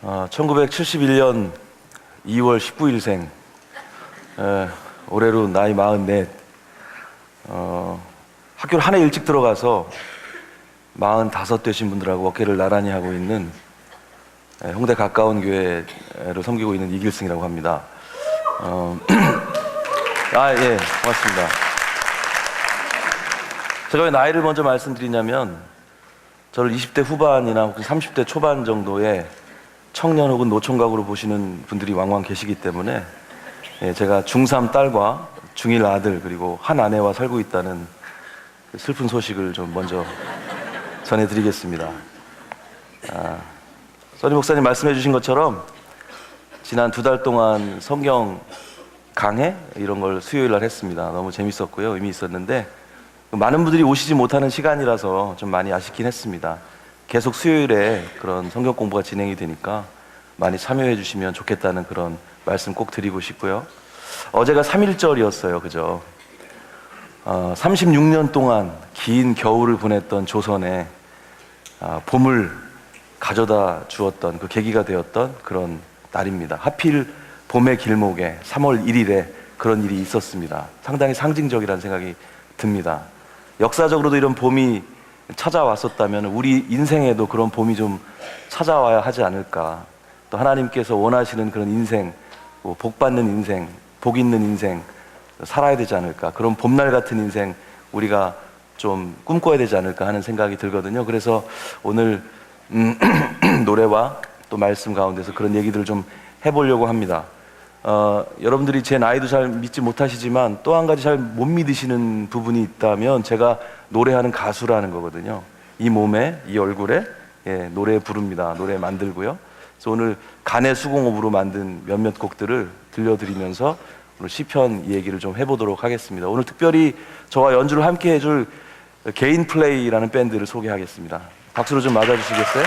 1971년 2월 19일생, 올해로 나이 44. 학교를 한 해 일찍 들어가서 45 되신 분들하고 어깨를 나란히 하고 있는 홍대 가까운 교회를 섬기고 있는 이길승이라고 합니다. 예, 고맙습니다. 제가 왜 나이를 먼저 말씀드리냐면, 저를 20대 후반이나 혹은 30대 초반 정도의 청년 혹은 노총각으로 보시는 분들이 왕왕 계시기 때문에, 제가 중3 딸과 중1 아들 그리고 한 아내와 살고 있다는 슬픈 소식을 좀 먼저 전해드리겠습니다. 써니 목사님 말씀해 주신 것처럼 지난 2달 동안 성경 강해 이런 걸 수요일 날 했습니다. 너무 재밌었고요, 의미 있었는데 많은 분들이 오시지 못하는 시간이라서 좀 많이 아쉽긴 했습니다. 계속 수요일에 그런 성경 공부가 진행이 되니까 많이 참여해 주시면 좋겠다는 그런 말씀 꼭 드리고 싶고요. 어제가 3.1절이었어요, 그죠? 36년 동안 긴 겨울을 보냈던 조선에 봄을 가져다 주었던, 그 계기가 되었던 그런 날입니다. 하필 봄의 길목에 3월 1일에 그런 일이 있었습니다. 상당히 상징적이라는 생각이 듭니다. 역사적으로도 이런 봄이 찾아왔었다면 우리 인생에도 그런 봄이 좀 찾아와야 하지 않을까. 또 하나님께서 원하시는 그런 인생, 복 받는 인생, 복 있는 인생 살아야 되지 않을까. 그런 봄날 같은 인생 우리가 좀 꿈꿔야 되지 않을까 하는 생각이 들거든요. 그래서 오늘 노래와 또 말씀 가운데서 그런 얘기들을 좀 해보려고 합니다. 여러분들이 제 나이도 잘 믿지 못하시지만 또 한 가지 잘 못 믿으시는 부분이 있다면 제가 노래하는 가수라는 거거든요. 이 몸에, 이 얼굴에 노래 부릅니다. 노래 만들고요. 그래서 오늘 간의 수공업으로 만든 몇몇 곡들을 들려드리면서 오늘 시편 얘기를 좀 해보도록 하겠습니다. 오늘 특별히 저와 연주를 함께 해줄 개인 플레이라는 밴드를 소개하겠습니다. 박수로 좀 맞아주시겠어요?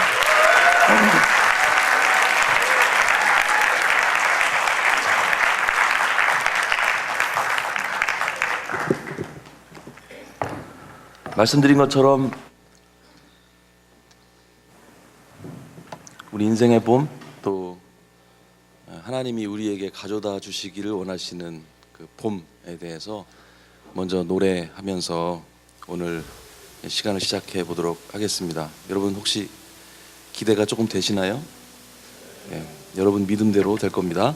말씀드린 것처럼 우리 인생의 봄, 또 하나님이 우리에게 가져다 주시기를 원하시는 그 봄에 대해서 먼저 노래하면서 오늘 시간을 시작해 보도록 하겠습니다. 여러분 혹시 기대가 조금 되시나요? 여러분 믿음대로 될 겁니다.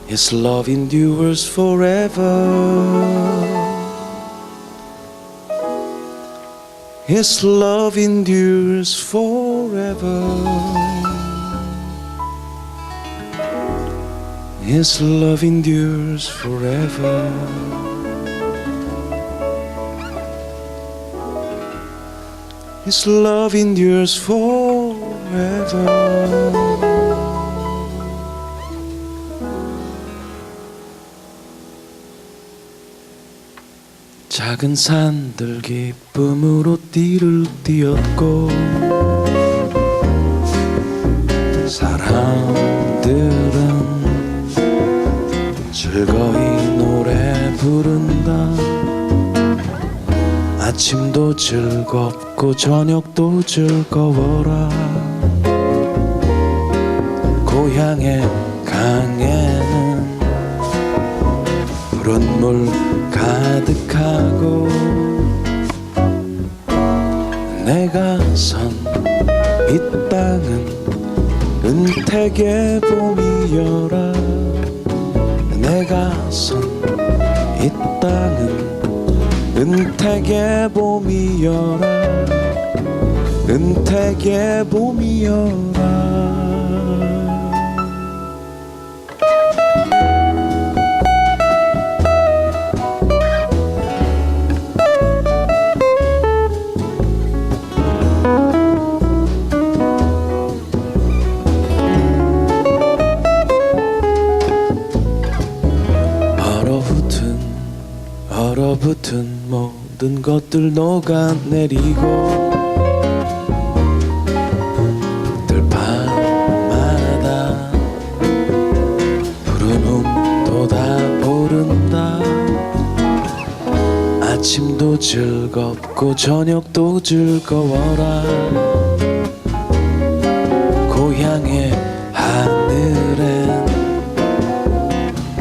His love endures forever. His love endures forever. His love endures forever. His love endures forever. 작은 산들 기쁨으로 띠를 띄었고 사람들은 즐거이 노래 부른다. 아침도 즐겁고 저녁도 즐거워라. 고향의 강에는 푸른 물 가득하고 내가 선 이 땅은 은택의 봄이여라. 내가 선 이 땅은 은택의 봄이여라. 은택의 봄이여라. 얼어붙은 모든 것들 녹아내리고 들밤마다 푸른 웅도 다 오른다. 아침도 즐겁고 저녁도 즐거워라.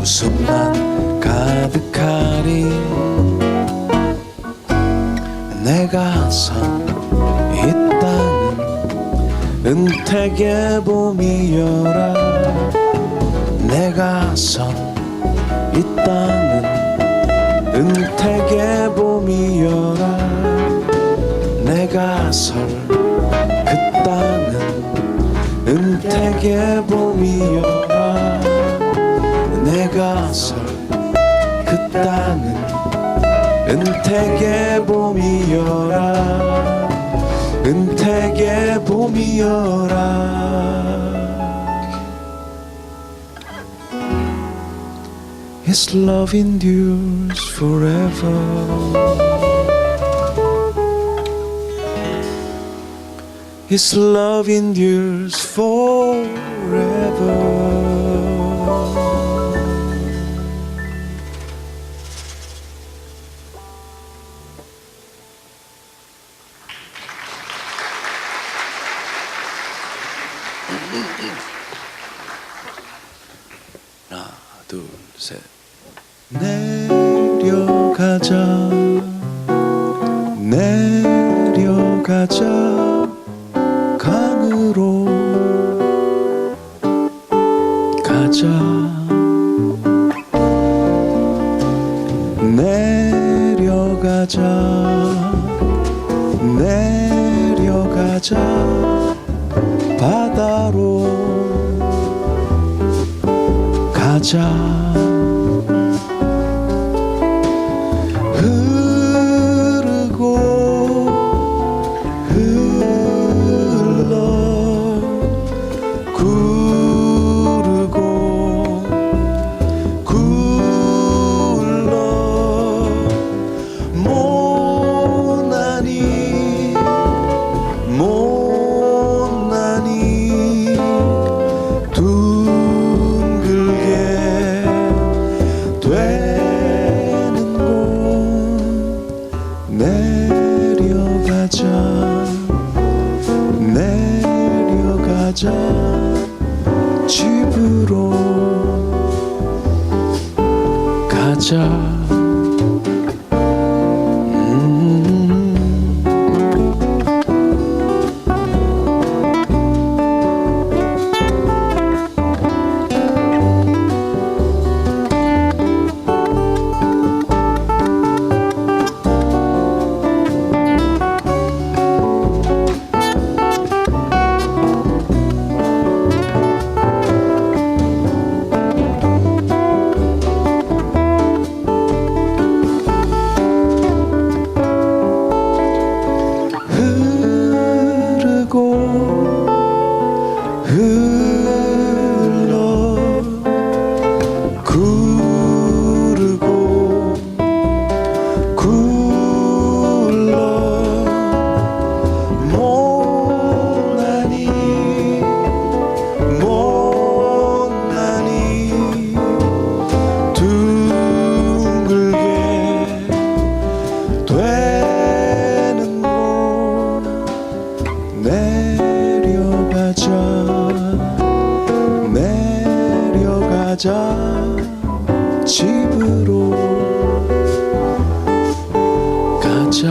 웃음만 가득하리 내가 선 이 땅은 은택의 봄이여라 내가 선 이 땅은 은택의 봄이여라 내가 설 그 땅은 은택의 봄이여라 내가 설 그 땅은 은택의 봄이여라 은택의 봄이여라 His love endures forever His love endures forever 하나 둘 셋 내려가자 내려가자 강으로 가자 내려가자 내려가자 바다로 가자 흐르고 흘러 구르고 굴러 못나니 못나니 둥글게 되는 곳 내려가자 내려가자 집으로 가자 흘러 구르고 굴러 못나니 못나니 둥글게 되는 곳 내려가자 내려가자 집으로 가자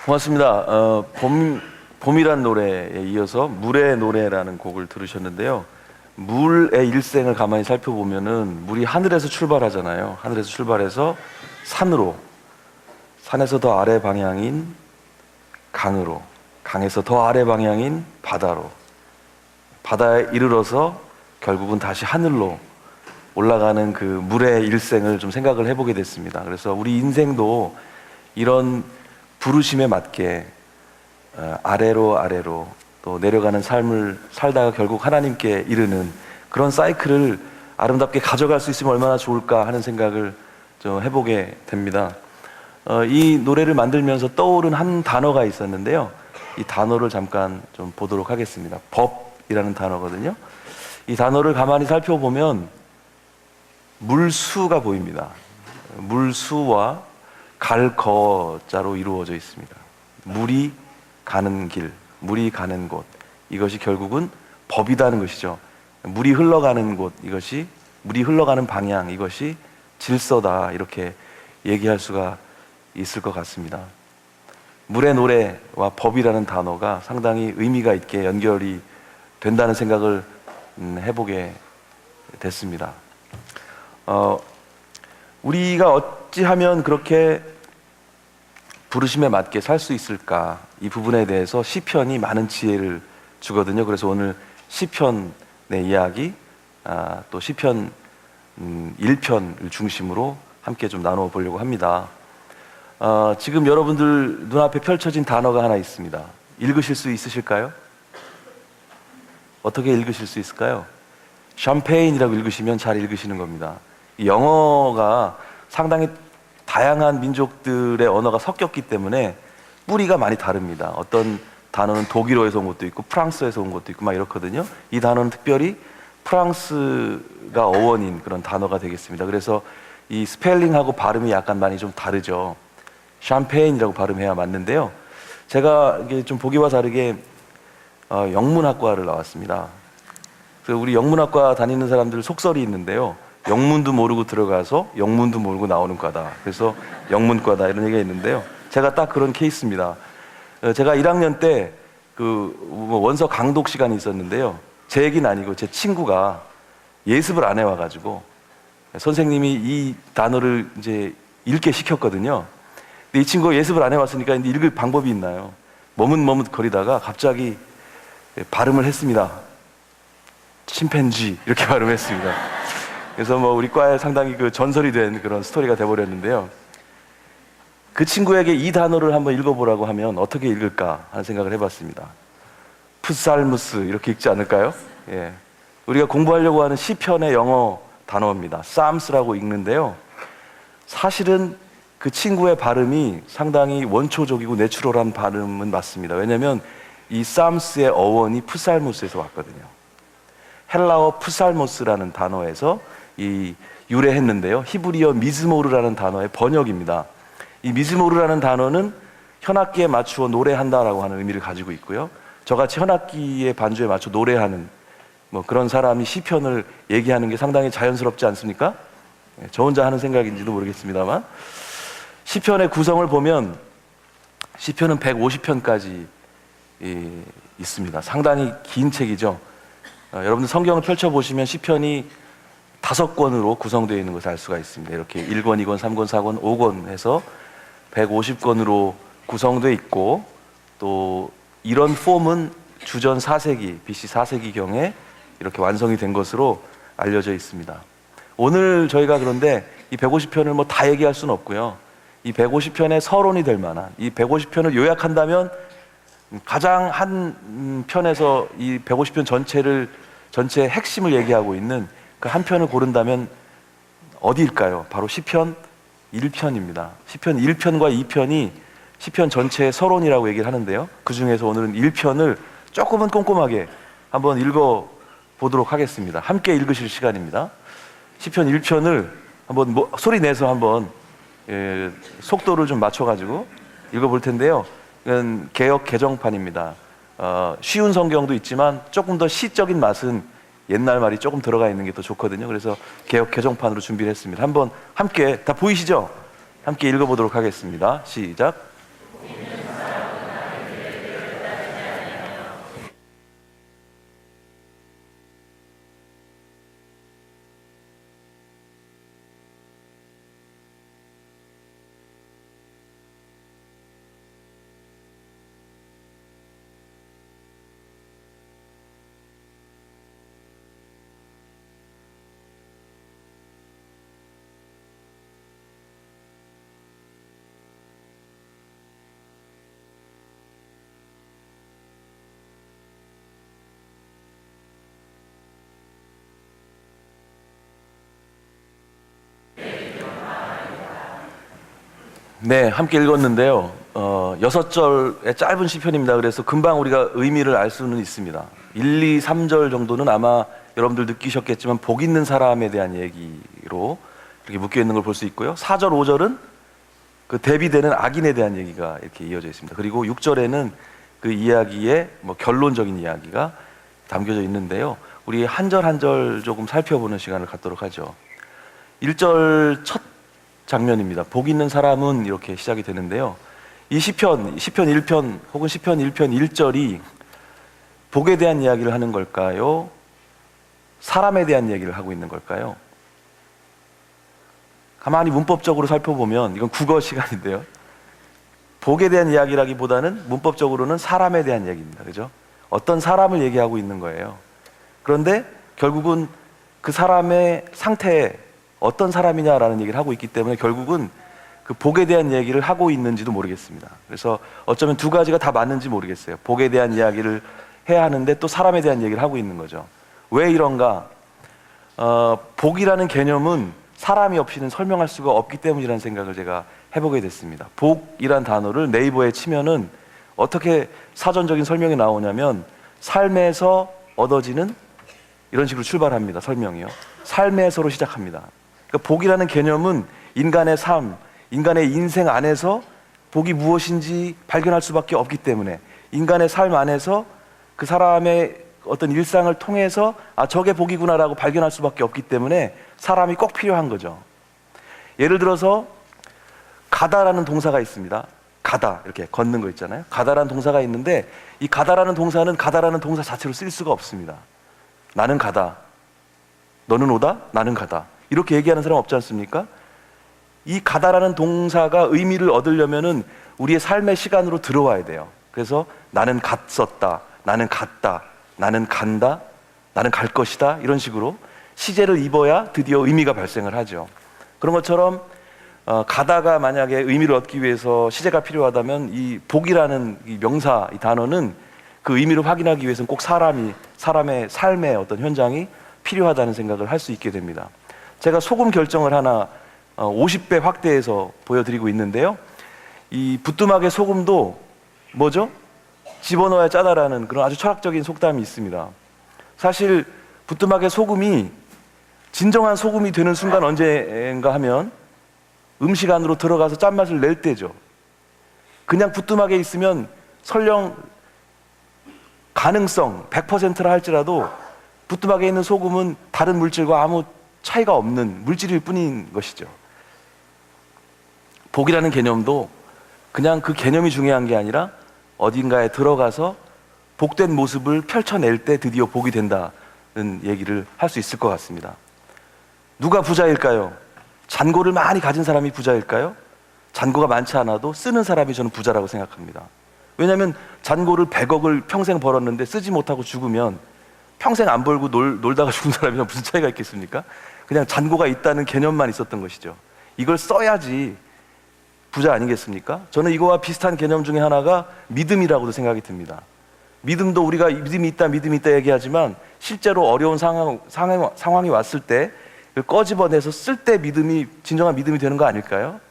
고맙습니다. 봄이란 노래에 이어서 물의 노래라는 곡을 들으셨는데요. 물의 일생을 가만히 살펴보면은 물이 하늘에서 출발하잖아요. 하늘에서 출발해서 산으로, 산에서 더 아래 방향인 강으로, 강에서 더 아래 방향인 바다로, 바다에 이르러서 결국은 다시 하늘로 올라가는 그 물의 일생을 좀 생각을 해보게 됐습니다. 그래서 우리 인생도 이런 부르심에 맞게 아래로 아래로 또 내려가는 삶을 살다가 결국 하나님께 이르는 그런 사이클을 아름답게 가져갈 수 있으면 얼마나 좋을까 하는 생각을 좀 해보게 됩니다. 이 노래를 만들면서 떠오른 한 단어가 있었는데요. 이 단어를 잠깐 좀 보도록 하겠습니다. 법이라는 단어거든요. 이 단어를 가만히 살펴보면 물수가 보입니다. 물수와 갈 거자로 이루어져 있습니다. 물이 가는 길, 물이 가는 곳, 이것이 결국은 법이라는 것이죠. 물이 흘러가는 곳, 이것이 물이 흘러가는 방향, 이것이 질서다, 이렇게 얘기할 수가 있을 것 같습니다. 물의 노래와 법이라는 단어가 상당히 의미가 있게 연결이 된다는 생각을 해보게 됐습니다. 우리가 어찌하면 그렇게 부르심에 맞게 살 수 있을까, 이 부분에 대해서 시편이 많은 지혜를 주거든요. 그래서 오늘 시편의 이야기, 또 시편 1편을 중심으로 함께 좀 나누어 보려고 합니다. 지금 여러분들 눈앞에 펼쳐진 단어가 하나 있습니다. 읽으실 수 있으실까요? 어떻게 읽으실 수 있을까요? 샴페인이라고 읽으시면 잘 읽으시는 겁니다. 이 영어가 상당히 다양한 민족들의 언어가 섞였기 때문에 뿌리가 많이 다릅니다. 어떤 단어는 독일어에서 온 것도 있고 프랑스에서 온 것도 있고 막 이렇거든요. 이 단어는 특별히 프랑스가 어원인 그런 단어가 되겠습니다. 그래서 이 스펠링하고 발음이 약간 많이 좀 다르죠. 샴페인이라고 발음해야 맞는데요. 제가 이게 좀 보기와 다르게 영문학과를 나왔습니다. 그래서 우리 영문학과 다니는 사람들 속설이 있는데요. 영문도 모르고 들어가서 영문도 모르고 나오는 과다. 그래서 영문과다, 이런 얘기가 있는데요. 제가 딱 그런 케이스입니다. 제가 1학년 때 원서 강독 시간이 있었는데요. 제 얘기는 아니고 제 친구가 예습을 안 해와가지고 선생님이 이 단어를 이제 읽게 시켰거든요. 근데 이 친구가 예습을 안 해왔으니까 이제 읽을 방법이 있나요? 머뭇머뭇거리다가 갑자기 발음을 했습니다. 침팬지, 이렇게 발음했습니다. 그래서 우리 과에 상당히 전설이 된 그런 스토리가 돼버렸는데요. 그 친구에게 이 단어를 한번 읽어보라고 하면 어떻게 읽을까 하는 생각을 해봤습니다. 풋살무스, 이렇게 읽지 않을까요? 예. 우리가 공부하려고 하는 시편의 영어 단어입니다. Psalms라고 읽는데요. 사실은 그 친구의 발음이 상당히 원초적이고 내추럴한 발음은 맞습니다. 왜냐하면 이 Psalms의 어원이 풋살무스에서 왔거든요. 헬라어 푸살모스라는 단어에서 유래했는데요. 히브리어 미즈모르라는 단어의 번역입니다. 이 미즈모르라는 단어는 현악기에 맞추어 노래한다라고 하는 의미를 가지고 있고요. 저같이 현악기의 반주에 맞춰 노래하는 그런 사람이 시편을 얘기하는 게 상당히 자연스럽지 않습니까? 저 혼자 하는 생각인지도 모르겠습니다만, 시편의 구성을 보면 시편은 150편까지 있습니다. 상당히 긴 책이죠. 여러분들 성경을 펼쳐보시면 시편이 5권으로 구성되어 있는 것을 알 수가 있습니다. 이렇게 1권, 2권, 3권, 4권, 5권 해서 150권으로 구성되어 있고, 또 이런 폼은 주전 4세기, BC 4세기경에 이렇게 완성이 된 것으로 알려져 있습니다. 오늘 저희가 그런데 이 150편을 다 얘기할 수는 없고요. 이 150편의 서론이 될 만한, 이 150편을 요약한다면 가장 한 편에서 이 150편 전체의 핵심을 얘기하고 있는 그 한 편을 고른다면 어디일까요? 바로 시편 1편입니다. 시편 1편과 2편이 시편 전체의 서론이라고 얘기를 하는데요. 그 중에서 오늘은 1편을 조금은 꼼꼼하게 한번 읽어보도록 하겠습니다. 함께 읽으실 시간입니다. 시편 1편을 한번 소리 내서 한번 속도를 좀 맞춰가지고 읽어볼 텐데요. 이건 개역 개정판입니다. 쉬운 성경도 있지만 조금 더 시적인 맛은 옛날 말이 조금 들어가 있는 게 더 좋거든요. 그래서 개역 개정판으로 준비를 했습니다. 한번 함께, 다 보이시죠? 함께 읽어보도록 하겠습니다. 시작. 네, 함께 읽었는데요. 6절의 짧은 시편입니다. 그래서 금방 우리가 의미를 알 수는 있습니다. 1, 2, 3절 정도는 아마 여러분들 느끼셨겠지만 복 있는 사람에 대한 얘기로 이렇게 묶여 있는 걸 볼 수 있고요. 4절, 5절은 그 대비되는 악인에 대한 얘기가 이렇게 이어져 있습니다. 그리고 6절에는 그 이야기의 결론적인 이야기가 담겨져 있는데요. 우리 한 절 한 절 조금 살펴보는 시간을 갖도록 하죠. 1절 첫 장면입니다. 복 있는 사람은 이렇게 시작이 되는데요. 이 시편 1편 혹은 시편 1편 1절이 복에 대한 이야기를 하는 걸까요? 사람에 대한 얘기를 하고 있는 걸까요? 가만히 문법적으로 살펴보면 이건 국어 시간인데요. 복에 대한 이야기라기보다는 문법적으로는 사람에 대한 얘기입니다. 그죠? 어떤 사람을 얘기하고 있는 거예요. 그런데 결국은 그 사람의 상태에 어떤 사람이냐라는 얘기를 하고 있기 때문에 결국은 그 복에 대한 얘기를 하고 있는지도 모르겠습니다. 그래서 어쩌면 두 가지가 다 맞는지 모르겠어요. 복에 대한 이야기를 해야 하는데 또 사람에 대한 얘기를 하고 있는 거죠. 왜 이런가? 복이라는 개념은 사람이 없이는 설명할 수가 없기 때문이라는 생각을 제가 해보게 됐습니다. 복이란 단어를 네이버에 치면은 어떻게 사전적인 설명이 나오냐면 삶에서 얻어지는, 이런 식으로 출발합니다. 설명이요. 삶에서로 시작합니다. 그러니까 복이라는 개념은 인간의 삶, 인간의 인생 안에서 복이 무엇인지 발견할 수밖에 없기 때문에 인간의 삶 안에서 그 사람의 어떤 일상을 통해서 저게 복이구나라고 발견할 수밖에 없기 때문에 사람이 꼭 필요한 거죠. 예를 들어서 가다라는 동사가 있습니다. 가다, 이렇게 걷는 거 있잖아요. 가다라는 동사가 있는데 이 가다라는 동사는 가다라는 동사 자체로 쓸 수가 없습니다. 나는 가다, 너는 오다, 나는 가다, 이렇게 얘기하는 사람 없지 않습니까? 이 가다라는 동사가 의미를 얻으려면은 우리의 삶의 시간으로 들어와야 돼요. 그래서 나는 갔었다, 나는 갔다, 나는 간다, 나는 갈 것이다, 이런 식으로 시제를 입어야 드디어 의미가 발생을 하죠. 그런 것처럼 가다가 만약에 의미를 얻기 위해서 시제가 필요하다면 이 복이라는 이 명사, 이 단어는 그 의미를 확인하기 위해서는 꼭 사람의 삶의 어떤 현장이 필요하다는 생각을 할 수 있게 됩니다. 제가 소금 결정을 하나 50배 확대해서 보여드리고 있는데요. 이 부뚜막의 소금도 뭐죠? 집어넣어야 짜다라는 그런 아주 철학적인 속담이 있습니다. 사실 부뚜막의 소금이 진정한 소금이 되는 순간 언제인가 하면 음식 안으로 들어가서 짠맛을 낼 때죠. 그냥 부뚜막에 있으면 설령 가능성 100%라 할지라도 부뚜막에 있는 소금은 다른 물질과 아무 차이가 없는 물질일 뿐인 것이죠. 복이라는 개념도 그냥 그 개념이 중요한 게 아니라 어딘가에 들어가서 복된 모습을 펼쳐낼 때 드디어 복이 된다는 얘기를 할 수 있을 것 같습니다. 누가 부자일까요? 잔고를 많이 가진 사람이 부자일까요? 잔고가 많지 않아도 쓰는 사람이 저는 부자라고 생각합니다. 왜냐하면 잔고를 100억을 평생 벌었는데 쓰지 못하고 죽으면 평생 안 벌고 놀다가 죽은 사람이랑 무슨 차이가 있겠습니까? 그냥 잔고가 있다는 개념만 있었던 것이죠. 이걸 써야지 부자 아니겠습니까? 저는 이거와 비슷한 개념 중에 하나가 믿음이라고도 생각이 듭니다. 믿음도 우리가 믿음이 있다 얘기하지만 실제로 어려운 상황이 왔을 때 꺼집어내서 쓸 때 믿음이 진정한 믿음이 되는 거 아닐까요?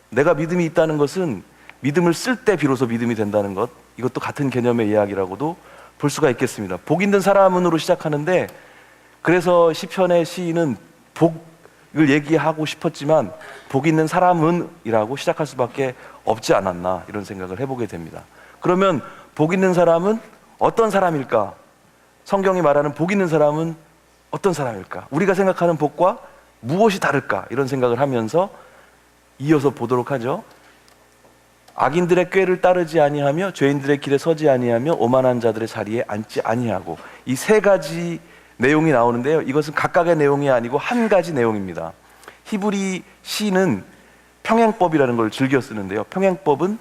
내가 믿음이 있다는 것은 믿음을 쓸 때 비로소 믿음이 된다는 것, 이것도 같은 개념의 이야기라고도 볼 수가 있겠습니다. 복 있는 사람은으로 시작하는데 그래서 시편의 시인은 복을 얘기하고 싶었지만 복 있는 사람은 이라고 시작할 수밖에 없지 않았나, 이런 생각을 해보게 됩니다. 그러면 복 있는 사람은 어떤 사람일까? 성경이 말하는 복 있는 사람은 어떤 사람일까? 우리가 생각하는 복과 무엇이 다를까? 이런 생각을 하면서 이어서 보도록 하죠. 악인들의 꾀를 따르지 아니하며 죄인들의 길에 서지 아니하며 오만한 자들의 자리에 앉지 아니하고, 이 세 가지 내용이 나오는데요. 이것은 각각의 내용이 아니고 한 가지 내용입니다. 히브리 시는 평행법이라는 걸 즐겨 쓰는데요. 평행법은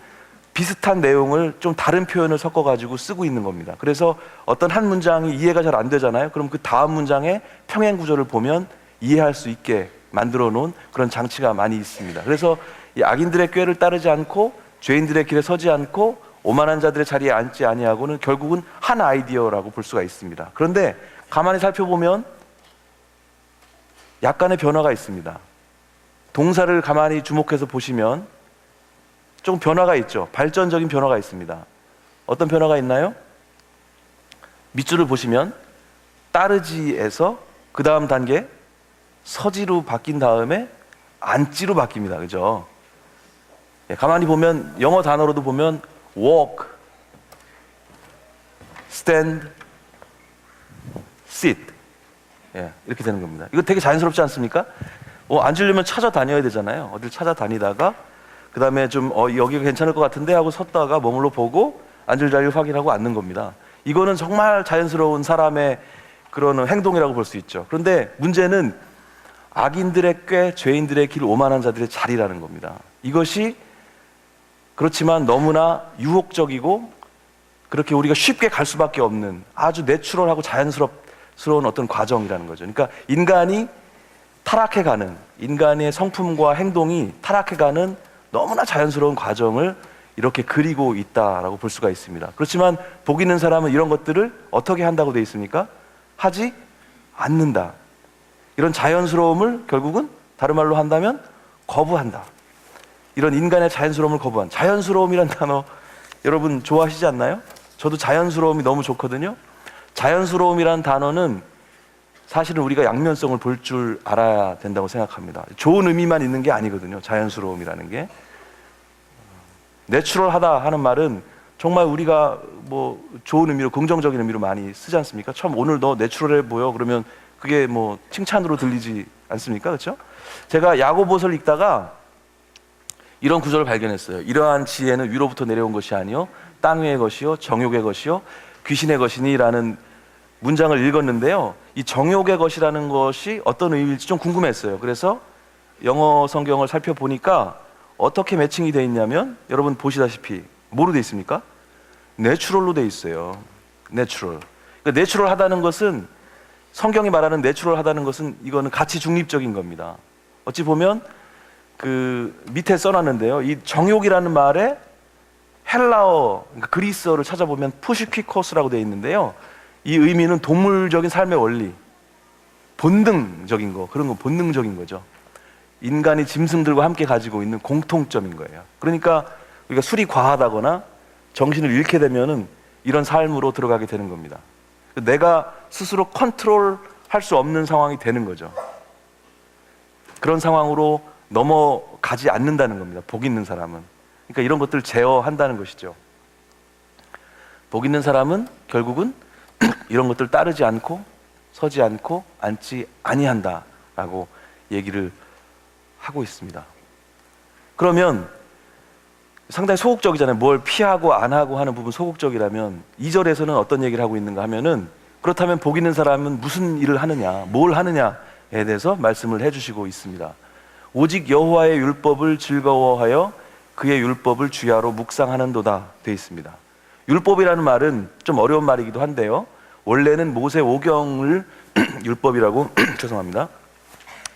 비슷한 내용을 좀 다른 표현을 섞어가지고 쓰고 있는 겁니다. 그래서 어떤 한 문장이 이해가 잘 안 되잖아요. 그럼 그 다음 문장의 평행 구조를 보면 이해할 수 있게 만들어 놓은 그런 장치가 많이 있습니다. 그래서 이 악인들의 꾀를 따르지 않고 죄인들의 길에 서지 않고 오만한 자들의 자리에 앉지 아니하고는 결국은 한 아이디어라고 볼 수가 있습니다. 그런데 가만히 살펴보면 약간의 변화가 있습니다. 동사를 가만히 주목해서 보시면 조금 변화가 있죠. 발전적인 변화가 있습니다. 어떤 변화가 있나요? 밑줄을 보시면 따르지에서 그 다음 단계 서지로 바뀐 다음에 앉지로 바뀝니다. 그죠? 예, 가만히 보면 영어 단어로도 보면 walk, stand, sit, 예, 이렇게 되는 겁니다. 이거 되게 자연스럽지 않습니까? 앉으려면 찾아다녀야 되잖아요. 어딜 찾아다니다가 그 다음에 좀 여기가 괜찮을 것 같은데 하고 섰다가 머물러 보고 앉을 자리를 확인하고 앉는 겁니다. 이거는 정말 자연스러운 사람의 그런 행동이라고 볼 수 있죠. 그런데 문제는 악인들의 꾀, 죄인들의 길, 오만한 자들의 자리라는 겁니다. 이것이 그렇지만 너무나 유혹적이고 그렇게 우리가 쉽게 갈 수밖에 없는 아주 내추럴하고 자연스러운 어떤 과정이라는 거죠. 그러니까 인간이 타락해가는, 인간의 성품과 행동이 타락해가는 너무나 자연스러운 과정을 이렇게 그리고 있다라고 볼 수가 있습니다. 그렇지만 복 있는 사람은 이런 것들을 어떻게 한다고 되어 있습니까? 하지 않는다. 이런 자연스러움을 결국은 다른 말로 한다면 거부한다. 이런 인간의 자연스러움을 거부한, 자연스러움이란 단어 여러분 좋아하시지 않나요? 저도 자연스러움이 너무 좋거든요. 자연스러움이란 단어는 사실은 우리가 양면성을 볼 줄 알아야 된다고 생각합니다. 좋은 의미만 있는 게 아니거든요. 자연스러움이라는 게 내추럴하다 하는 말은 정말 우리가 뭐 좋은 의미로, 긍정적인 의미로 많이 쓰지 않습니까? 참 오늘 너 내추럴해 보여 그러면 그게 뭐 칭찬으로 들리지 않습니까? 그렇죠? 제가 야고보서를 읽다가 이런 구절을 발견했어요. 이러한 지혜는 위로부터 내려온 것이 아니요 땅 위의 것이요 정욕의 것이요 귀신의 것이니라는 문장을 읽었는데요. 이 정욕의 것이라는 것이 어떤 의미일지 좀 궁금했어요. 그래서 영어 성경을 살펴보니까 어떻게 매칭이 되어 있냐면 여러분 보시다시피 뭐로 되어 있습니까? 내추럴로 되어 있어요. 내추럴. 그러니까 내추럴하다는 것은, 성경이 말하는 내추럴하다는 것은 이거는 가치 중립적인 겁니다. 어찌 보면 그 밑에 써놨는데요. 이 정욕이라는 말에 헬라어, 그러니까 그리스어를 찾아보면 푸시퀴코스라고 되어 있는데요. 이 의미는 동물적인 삶의 원리, 본능적인 거, 그런 거 본능적인 거죠. 인간이 짐승들과 함께 가지고 있는 공통점인 거예요. 그러니까 우리가 술이 과하다거나 정신을 잃게 되면은 이런 삶으로 들어가게 되는 겁니다. 내가 스스로 컨트롤할 수 없는 상황이 되는 거죠. 그런 상황으로 넘어가지 않는다는 겁니다. 복 있는 사람은. 그러니까 이런 것들을 제어한다는 것이죠. 복 있는 사람은 결국은 이런 것들 따르지 않고 서지 않고 앉지 아니한다라고 얘기를 하고 있습니다. 그러면 상당히 소극적이잖아요. 뭘 피하고 안 하고 하는 부분 소극적이라면 2절에서는 어떤 얘기를 하고 있는가 하면은, 그렇다면 복 있는 사람은 무슨 일을 하느냐, 뭘 하느냐에 대해서 말씀을 해주시고 있습니다. 오직 여호와의 율법을 즐거워하여 그의 율법을 주야로 묵상하는도다 되어 있습니다. 율법이라는 말은 좀 어려운 말이기도 한데요. 원래는 모세 오경을 율법이라고 죄송합니다.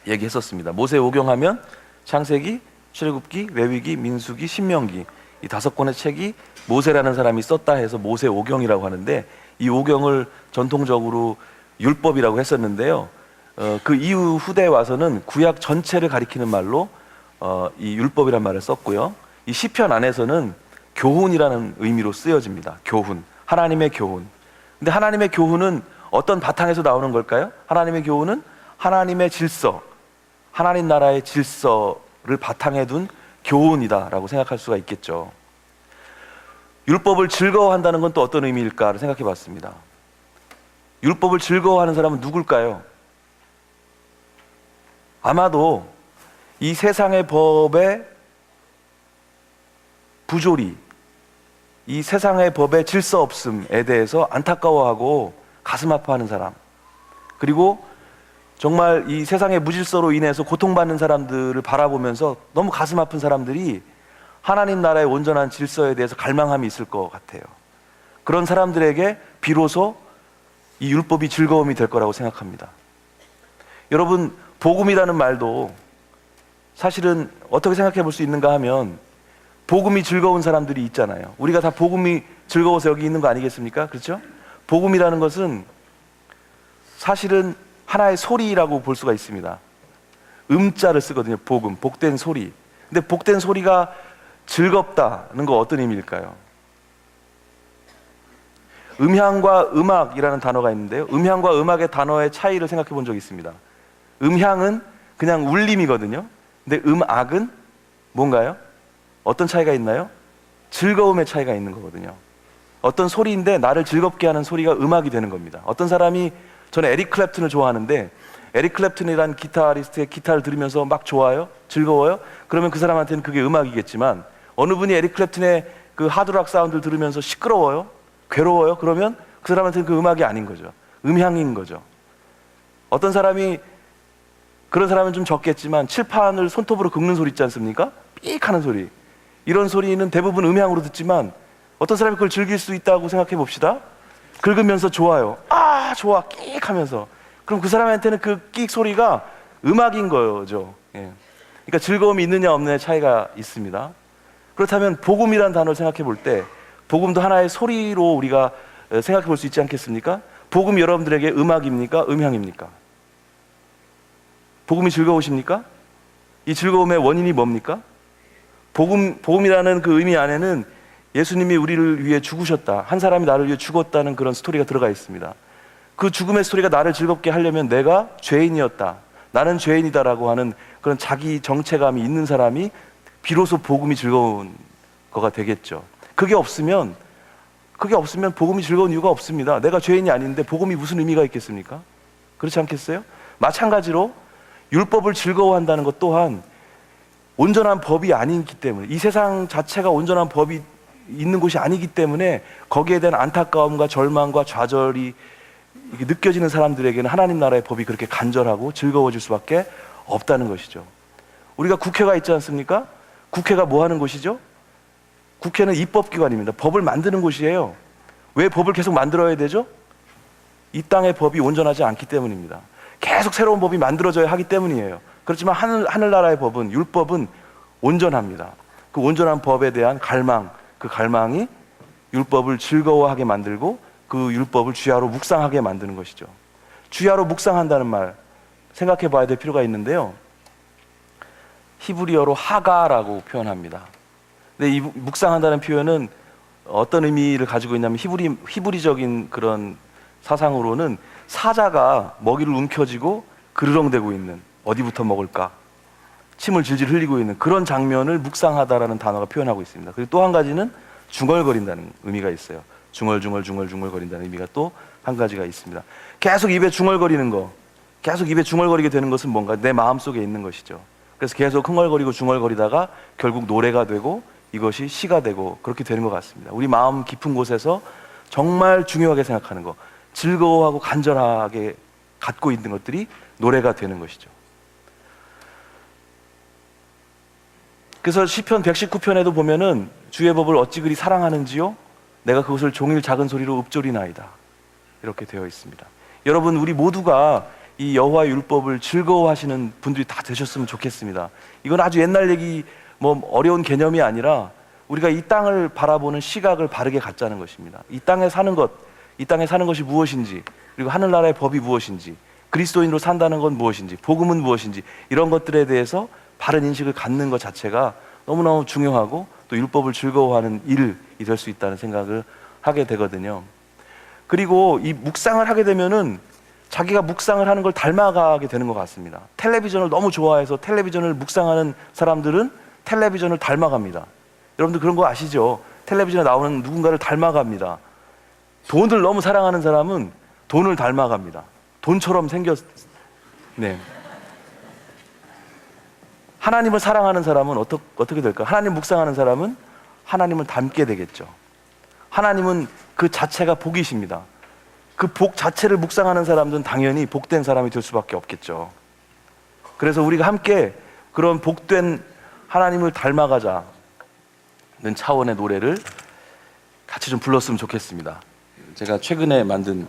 얘기했었습니다. 모세 오경하면 창세기, 출애굽기, 레위기, 민수기, 신명기, 이 5권의 책이 모세라는 사람이 썼다 해서 모세 오경이라고 하는데, 이 오경을 전통적으로 율법이라고 했었는데요. 그 이후 후대에 와서는 구약 전체를 가리키는 말로 이 율법이라는 말을 썼고요. 이 시편 안에서는 교훈이라는 의미로 쓰여집니다. 교훈, 하나님의 교훈. 근데 하나님의 교훈은 어떤 바탕에서 나오는 걸까요? 하나님의 교훈은 하나님의 질서, 하나님 나라의 질서를 바탕에 둔 교훈이다라고 생각할 수가 있겠죠. 율법을 즐거워한다는 건 또 어떤 의미일까를 생각해 봤습니다. 율법을 즐거워하는 사람은 누굴까요? 아마도 이 세상의 법의 부조리, 이 세상의 법의 질서 없음에 대해서 안타까워하고 가슴 아파하는 사람, 그리고 정말 이 세상의 무질서로 인해서 고통받는 사람들을 바라보면서 너무 가슴 아픈 사람들이 하나님 나라의 온전한 질서에 대해서 갈망함이 있을 것 같아요. 그런 사람들에게 비로소 이 율법이 즐거움이 될 거라고 생각합니다. 여러분, 복음이라는 말도 사실은 어떻게 생각해 볼 수 있는가 하면, 복음이 즐거운 사람들이 있잖아요. 우리가 다 복음이 즐거워서 여기 있는 거 아니겠습니까? 그렇죠? 복음이라는 것은 사실은 하나의 소리라고 볼 수가 있습니다. 음자를 쓰거든요. 복음, 복된 소리. 근데 복된 소리가 즐겁다는 거 어떤 의미일까요? 음향과 음악이라는 단어가 있는데요. 음향과 음악의 단어의 차이를 생각해 본 적이 있습니다. 음향은 그냥 울림이거든요. 근데 음악은 뭔가요? 어떤 차이가 있나요? 즐거움의 차이가 있는 거거든요. 어떤 소리인데 나를 즐겁게 하는 소리가 음악이 되는 겁니다. 어떤 사람이, 저는 에릭 클랩튼을 좋아하는데 에릭 클랩튼이라는 기타리스트의 기타를 들으면서 막 좋아요? 즐거워요? 그러면 그 사람한테는 그게 음악이겠지만, 어느 분이 에릭 클랩튼의 그 하드락 사운드를 들으면서 시끄러워요? 괴로워요? 그러면 그 사람한테는 그 음악이 아닌 거죠. 음향인 거죠. 어떤 사람이, 그런 사람은 좀 적겠지만 칠판을 손톱으로 긁는 소리 있지 않습니까? 삑 하는 소리. 이런 소리는 대부분 음향으로 듣지만 어떤 사람이 그걸 즐길 수 있다고 생각해 봅시다. 긁으면서 좋아요. 아, 좋아. 끽 하면서. 그럼 그 사람한테는 그 끽 소리가 음악인 거죠. 예. 그러니까 즐거움이 있느냐 없느냐의 차이가 있습니다. 그렇다면 복음이라는 단어를 생각해 볼 때, 복음도 하나의 소리로 우리가 생각해 볼 수 있지 않겠습니까? 복음이 여러분들에게 음악입니까? 음향입니까? 복음이 즐거우십니까? 이 즐거움의 원인이 뭡니까? 복음이라는 그 의미 안에는 예수님이 우리를 위해 죽으셨다, 한 사람이 나를 위해 죽었다는 그런 스토리가 들어가 있습니다. 그 죽음의 스토리가 나를 즐겁게 하려면 내가 죄인이었다, 나는 죄인이다라고 하는 그런 자기 정체감이 있는 사람이 비로소 복음이 즐거운 거가 되겠죠. 그게 없으면 복음이 즐거운 이유가 없습니다. 내가 죄인이 아닌데 복음이 무슨 의미가 있겠습니까? 그렇지 않겠어요? 마찬가지로 율법을 즐거워한다는 것 또한 온전한 법이 아니기 때문에, 이 세상 자체가 온전한 법이 있는 곳이 아니기 때문에 거기에 대한 안타까움과 절망과 좌절이 느껴지는 사람들에게는 하나님 나라의 법이 그렇게 간절하고 즐거워질 수밖에 없다는 것이죠. 우리가 국회가 있지 않습니까? 국회가 뭐 하는 곳이죠? 국회는 입법기관입니다. 법을 만드는 곳이에요. 왜 법을 계속 만들어야 되죠? 이 땅의 법이 온전하지 않기 때문입니다. 계속 새로운 법이 만들어져야 하기 때문이에요. 그렇지만 하늘나라의 법은, 율법은 온전합니다. 그 온전한 법에 대한 갈망, 그 갈망이 율법을 즐거워하게 만들고 그 율법을 주야로 묵상하게 만드는 것이죠. 주야로 묵상한다는 말 생각해 봐야 될 필요가 있는데요. 히브리어로 하가라고 표현합니다. 근데 이 묵상한다는 표현은 어떤 의미를 가지고 있냐면, 히브리적인 그런 사상으로는 사자가 먹이를 움켜쥐고 그르렁대고 있는, 어디부터 먹을까, 침을 질질 흘리고 있는 그런 장면을 묵상하다라는 단어가 표현하고 있습니다. 그리고 또 한 가지는 중얼거린다는 의미가 있어요. 중얼중얼거린다는 의미가 또 한 가지가 있습니다. 계속 입에 중얼거리는 거, 계속 입에 중얼거리게 되는 것은 뭔가 내 마음속에 있는 것이죠. 그래서 계속 흥얼거리고 중얼거리다가 결국 노래가 되고 이것이 시가 되고 그렇게 되는 것 같습니다. 우리 마음 깊은 곳에서 정말 중요하게 생각하는 것, 즐거워하고 간절하게 갖고 있는 것들이 노래가 되는 것이죠. 그래서 시편 119편에도 보면은 주의 법을 어찌 그리 사랑하는지요? 내가 그것을 종일 작은 소리로 읊조리나이다. 이렇게 되어 있습니다. 여러분, 우리 모두가 이 여호와의 율법을 즐거워하시는 분들이 다 되셨으면 좋겠습니다. 이건 아주 옛날 얘기, 뭐 어려운 개념이 아니라 우리가 이 땅을 바라보는 시각을 바르게 갖자는 것입니다. 이 땅에 사는 것이 무엇인지, 그리고 하늘나라의 법이 무엇인지, 그리스도인으로 산다는 건 무엇인지, 복음은 무엇인지, 이런 것들에 대해서 바른 인식을 갖는 것 자체가 너무너무 중요하고 또 율법을 즐거워하는 일이 될 수 있다는 생각을 하게 되거든요. 그리고 이 묵상을 하게 되면은 자기가 묵상을 하는 걸 닮아가게 되는 것 같습니다. 텔레비전을 너무 좋아해서 텔레비전을 묵상하는 사람들은 텔레비전을 닮아갑니다. 여러분들 그런 거 아시죠? 텔레비전에 나오는 누군가를 닮아갑니다. 돈을 너무 사랑하는 사람은 돈을 닮아갑니다. 돈처럼 네. 하나님을 사랑하는 사람은 어떻게 될까? 하나님 묵상하는 사람은 하나님을 닮게 되겠죠. 하나님은 그 자체가 복이십니다. 그 복 자체를 묵상하는 사람들은 당연히 복된 사람이 될 수밖에 없겠죠. 그래서 우리가 함께 그런 복된 하나님을 닮아가자는 차원의 노래를 같이 좀 불렀으면 좋겠습니다. 제가 최근에 만든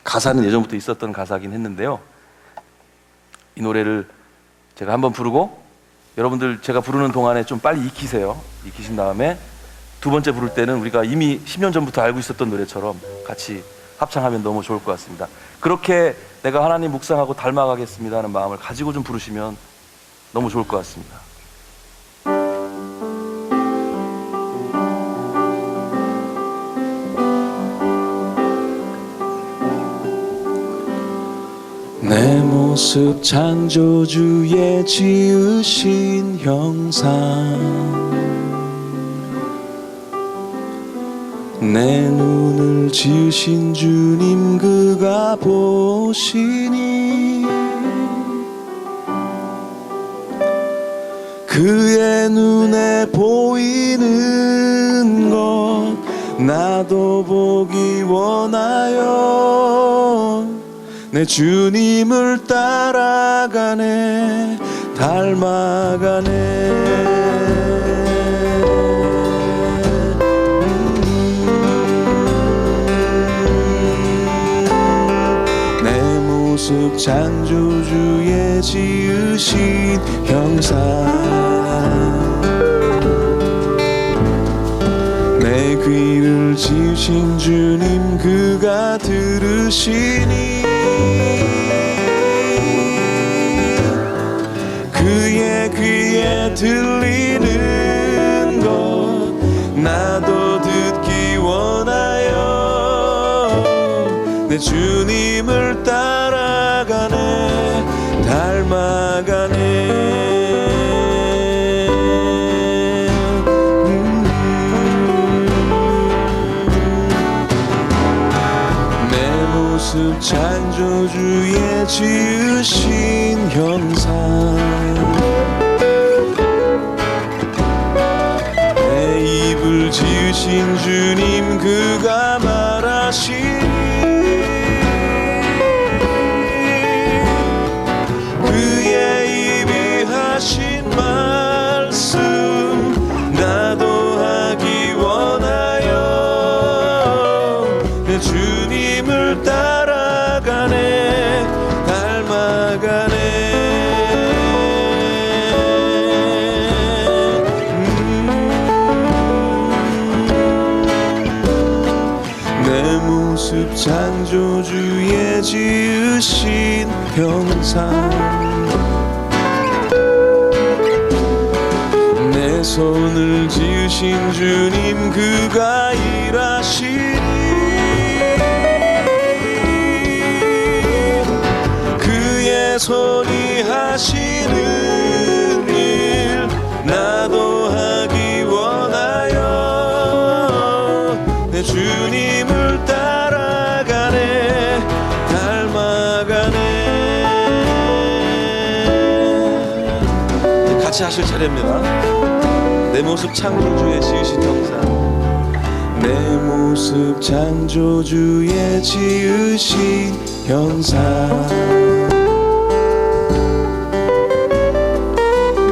가사는 예전부터 있었던 가사긴 했는데요. 이 노래를 제가 한번 부르고 여러분들 제가 부르는 동안에 좀 빨리 익히세요. 익히신 다음에 두 번째 부를 때는 우리가 이미 10년 전부터 알고 있었던 노래처럼 같이 합창하면 너무 좋을 것 같습니다. 그렇게 내가 하나님 묵상하고 닮아가겠습니다 하는 마음을 가지고 좀 부르시면 너무 좋을 것 같습니다. 내 모습 창조주의 지으신 형상 내 눈을 지으신 주님 그가 보시니 그의 눈에 보이는 것 나도 보기 원하여 내 주님을 따라가네 닮아가네 내 모습 창조주의 지으신 형상 내 귀를 지으신 주님 그가 들으시니 그의 귀에 들리는 것 나도 듣기 원하여 내 주님을 따라가네 닮아가네 모습 창조주의 지으신 형상 내 입을 지으신 주님 그가 말하시니 그의 입이 하신 말씀 나도 하기 원하여 내 주님을 따라가네 닮아가네 내 모습 창조주의 지으신 형상 내 손을 지으신 주님 그가 일하시니 그의 손이 하시는 일 나도 하기 원하여 내 주님을 따라가네 닮아가네 같이 하실 차례입니다. 내 모습 창조주의 지으신 형상 내 모습 창조주의 지으신 형상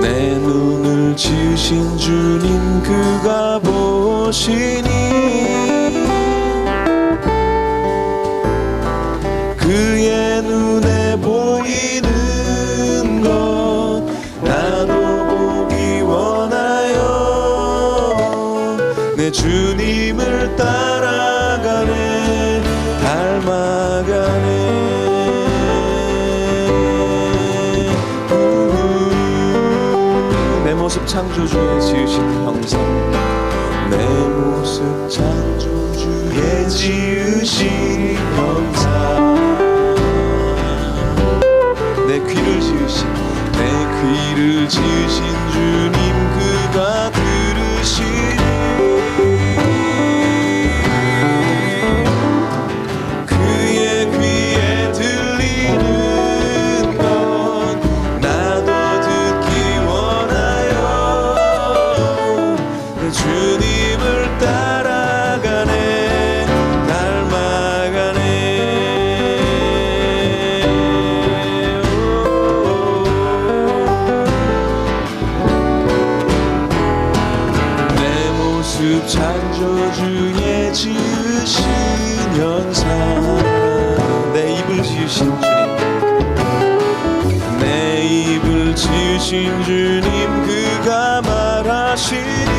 내 눈을 지으신 주님 그가 보시니 그의 눈에 보이는 것 나도 보기 원하여 내 주님을 따라가네 닮아가네 내 모습 창조주의 지으신 형상 내 모습 창조주의 지으신 형상 내 귀를 지으신 주님 그가 들으시니 그의 귀에 들리는 것 나도 듣기 원하여 내 주님을 따라가네 닮아가네 내 모습 창조주의 지으신 형상 내 입을 지으신 주님 내 입을 지으신 주님 그가 말하시니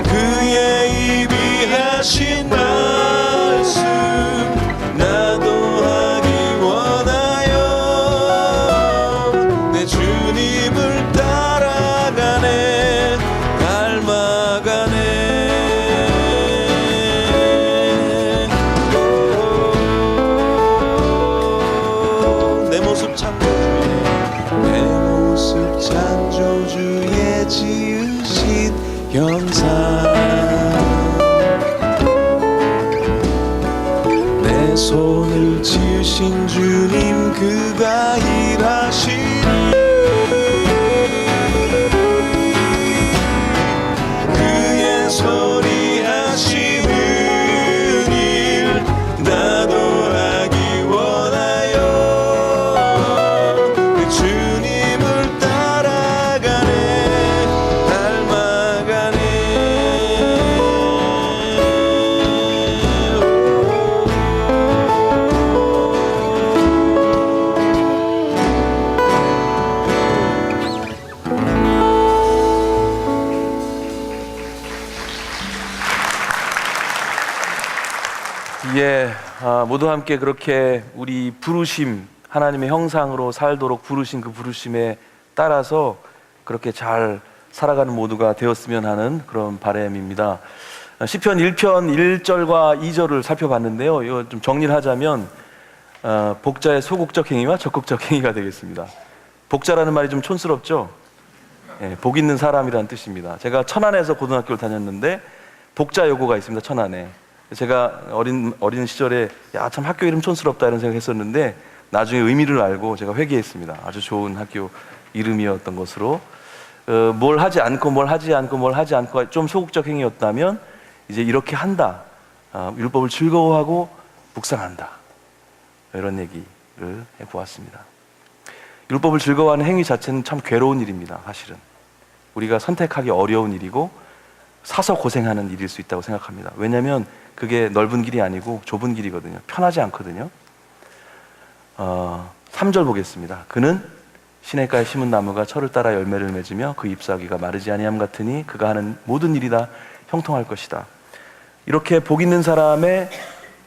그의 입이 하신 말씀 나도 하기 원하여 내 주님을 따라가네 닮아가네 내 손을 지으신 주님 그가 일하시니 그의 소리 하시는 일 나도 하기 원하여 그 주님을 따라가네 닮아가네. 예, 모두 함께 그렇게 우리 부르심, 하나님의 형상으로 살도록 부르신 그 부르심에 따라서 그렇게 잘 살아가는 모두가 되었으면 하는 그런 바람입니다. 시편 1편 1절과 2절을 살펴봤는데요. 이거 좀 정리를 하자면 복자의 소극적 행위와 적극적 행위가 되겠습니다. 복자라는 말이 좀 촌스럽죠? 예, 복 있는 사람이라는 뜻입니다. 제가 천안에서 고등학교를 다녔는데 복자 여고가 있습니다. 천안에. 제가 어린 시절에 야, 참 학교 이름 촌스럽다 이런 생각했었는데 나중에 의미를 알고 제가 회개했습니다. 아주 좋은 학교 이름이었던 것으로 뭘 하지 않고 좀 소극적 행위였다면 이제 이렇게 한다. 율법을 즐거워하고 묵상한다. 이런 얘기를 해보았습니다. 율법을 즐거워하는 행위 자체는 참 괴로운 일입니다. 사실은 우리가 선택하기 어려운 일이고 사서 고생하는 일일 수 있다고 생각합니다. 왜냐하면 그게 넓은 길이 아니고 좁은 길이거든요. 편하지 않거든요. 3절 보겠습니다. 그는 시냇가에 심은 나무가 철을 따라 열매를 맺으며 그 잎사귀가 마르지 아니함 같으니 그가 하는 모든 일이 다 형통할 것이다. 이렇게 복 있는 사람의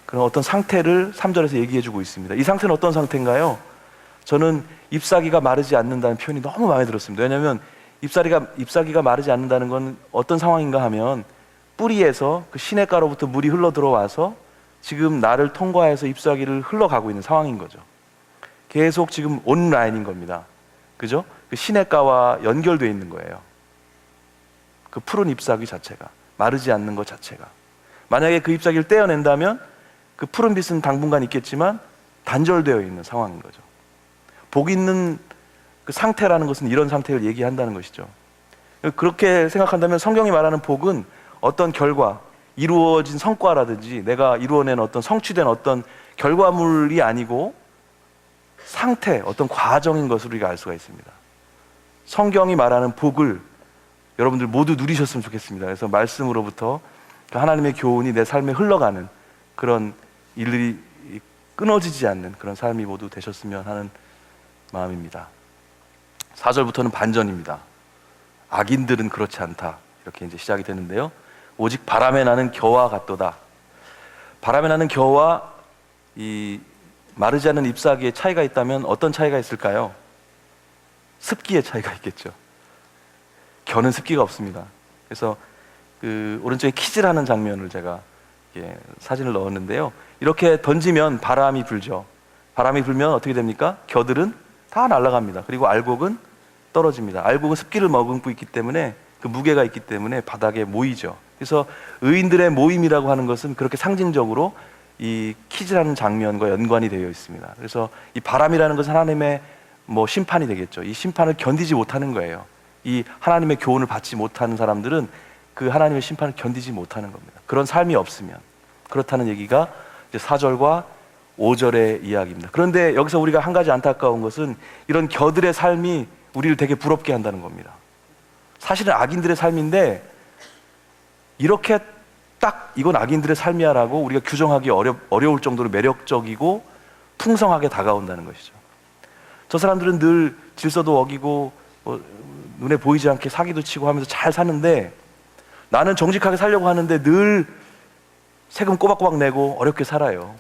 그런 어떤 상태를 3절에서 얘기해 주고 있습니다. 이 상태는 어떤 상태인가요? 저는 잎사귀가 마르지 않는다는 표현이 너무 마음에 들었습니다. 왜냐하면 잎사귀가 마르지 않는다는 건 어떤 상황인가 하면 뿌리에서 그 시냇가로부터 물이 흘러 들어와서 지금 나를 통과해서 잎사귀를 흘러가고 있는 상황인 거죠. 계속 지금 온라인인 겁니다. 그죠? 그 시냇가와 연결되어 있는 거예요. 그 푸른 잎사귀 자체가, 마르지 않는 것 자체가. 만약에 그 잎사귀를 떼어낸다면 그 푸른 빛은 당분간 있겠지만 단절되어 있는 상황인 거죠. 복 있는 그 상태라는 것은 이런 상태를 얘기한다는 것이죠. 그렇게 생각한다면 성경이 말하는 복은 어떤 결과, 이루어진 성과라든지 내가 이루어낸 어떤 성취된 어떤 결과물이 아니고 상태, 어떤 과정인 것으로 우리가 알 수가 있습니다. 성경이 말하는 복을 여러분들 모두 누리셨으면 좋겠습니다. 그래서 말씀으로부터 하나님의 교훈이 내 삶에 흘러가는 그런 일들이 끊어지지 않는 그런 삶이 모두 되셨으면 하는 마음입니다. 4절부터는 반전입니다. 악인들은 그렇지 않다. 이렇게 이제 시작이 되는데요. 오직 바람에 나는 겨와 같도다. 바람에 나는 겨와 이 마르지 않는 잎사귀의 차이가 있다면 어떤 차이가 있을까요? 습기의 차이가 있겠죠. 겨는 습기가 없습니다. 그래서 그 오른쪽에 키질하는 장면을 제가 사진을 넣었는데요. 이렇게 던지면 바람이 불죠. 바람이 불면 어떻게 됩니까? 겨들은 다 날아갑니다. 그리고 알곡은 떨어집니다. 알곡은 습기를 머금고 있기 때문에 그 무게가 있기 때문에 바닥에 모이죠. 그래서 의인들의 모임이라고 하는 것은 그렇게 상징적으로 이 키즈라는 장면과 연관이 되어 있습니다. 그래서 이 바람이라는 것은 하나님의 심판이 되겠죠. 이 심판을 견디지 못하는 거예요. 이 하나님의 교훈을 받지 못하는 사람들은 그 하나님의 심판을 견디지 못하는 겁니다. 그런 삶이 없으면 그렇다는 얘기가 이제 4절과 5절의 이야기입니다. 그런데 여기서 우리가 한 가지 안타까운 것은 이런 겨들의 삶이 우리를 되게 부럽게 한다는 겁니다. 사실은 악인들의 삶인데 이렇게 딱 이건 악인들의 삶이야라고 우리가 규정하기 어려울 정도로 매력적이고 풍성하게 다가온다는 것이죠. 저 사람들은 늘 질서도 어기고 눈에 보이지 않게 사기도 치고 하면서 잘 사는데 나는 정직하게 살려고 하는데 늘 세금 꼬박꼬박 내고 어렵게 살아요.